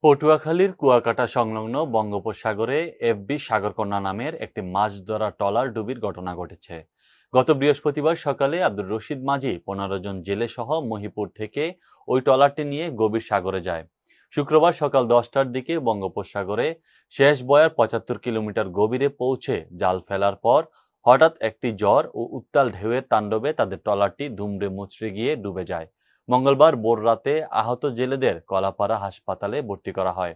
পটুয়াখালীর কুয়াকাটা সংলগ্ন বঙ্গোপসাগরে এফবি সাগরকন্যা নামের একটি মাছ ধরা ট্রলার ডুবির ঘটনা ঘটেছে। গত বৃহস্পতিবার সকালে আব্দুর রশিদ মাঝি 15 জন জেলে সহ মহিপুর থেকে ওই ট্রলারটি নিয়ে গভীর সাগরে যায়। শুক্রবার সকাল 10টার দিকে বঙ্গোপসাগরে শেষ বয়ার 75 কিলোমিটার গভীরে পৌঁছে জাল ফেলার পর হঠাৎ একটি ঝড় ও উত্তাল ঢেউয়ের তাণ্ডবে তাদের ট্রলারটি দুমড়ে মুচড়ে গিয়ে ডুবে যায়। মঙ্গলবার ভোর রাতে আহত জেলেদের কলাপাড়া হাসপাতালে ভর্তি করা হয়।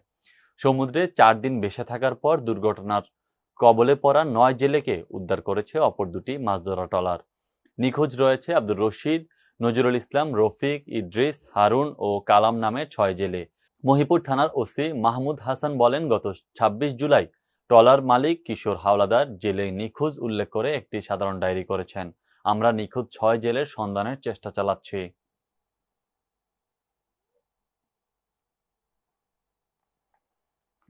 সমুদ্রে 4 দিন ভেসে থাকার পর দুর্ঘটনার কবলে পড়া 9 জেলেকে উদ্ধার করেছে অপর দুটি মাছ ধরা ট্রলার। নিখোঁজ রয়েছে আব্দুর রশিদ, নজরুল ইসলাম, রফিক, ইদ্রিস, হারুন ও কালাম নামের 6 জেলে। মহিপুর থানার ওসি মাহমুদ হাসান বলেন, গত 26 জুলাই ট্রলার মালিক কিশোর হাওলাদার জেলে নিখোঁজ উল্লেখ করে একটি সাধারণ ডায়েরি করেছেন। আমরা নিখোঁজ 6 জেলের সন্ধানের চেষ্টা চালাচ্ছি।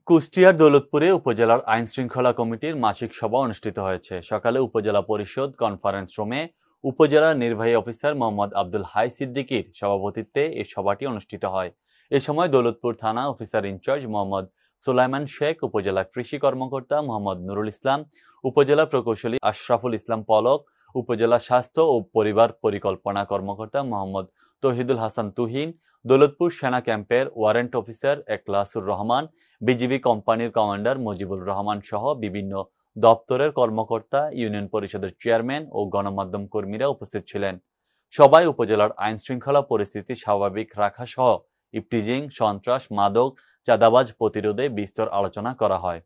কুষ্টিয়ার দৌলতপুরে উপজেলার আইন শৃঙ্খলা কমিটির মাসিক সভা অনুষ্ঠিত হয়েছে। সকালে উপজেলা পরিষদ কনফারেন্স রুমে উপজেলা নির্বাহী অফিসার মোহাম্মদ আব্দুল হাই সিদ্দিকীর সভাপতিত্বে এই সভাটি অনুষ্ঠিত হয়। এ সময় দৌলতপুর থানা অফিসার ইনচার্জ মোহাম্মদ সুলাইমান শেখ, উপজেলা কৃষি কর্মকর্তা মোহাম্মদ নুরুল ইসলাম, উপজেলা প্রকৌশলী আশরাফুল ইসলাম পলক, উপজেলা স্বাস্থ্য ও পরিবার পরিকল্পনা কর্মকর্তা মোহাম্মদ তৌহিদুল হাসান তুহিন, দৌলতপুর সেনা ক্যাম্পের ওয়ারেন্ট অফিসার একলাসুর রহমান, বিজিবি কোম্পানির কমান্ডার মুজিবুর রহমান সহ বিভিন্ন দপ্তরের কর্মকর্তা, ইউনিয়ন পরিষদের চেয়ারম্যান ও গণমাধ্যম কর্মীরা উপস্থিত ছিলেন। সবাই উপজেলার আইন শৃঙ্খলা পরিস্থিতি স্বাভাবিক রাখা সহ ইফটিজিং, সন্ত্রাস, মাদক, চাঁদাবাজ প্রতিরোধে বিস্তর আলোচনা করা হয়।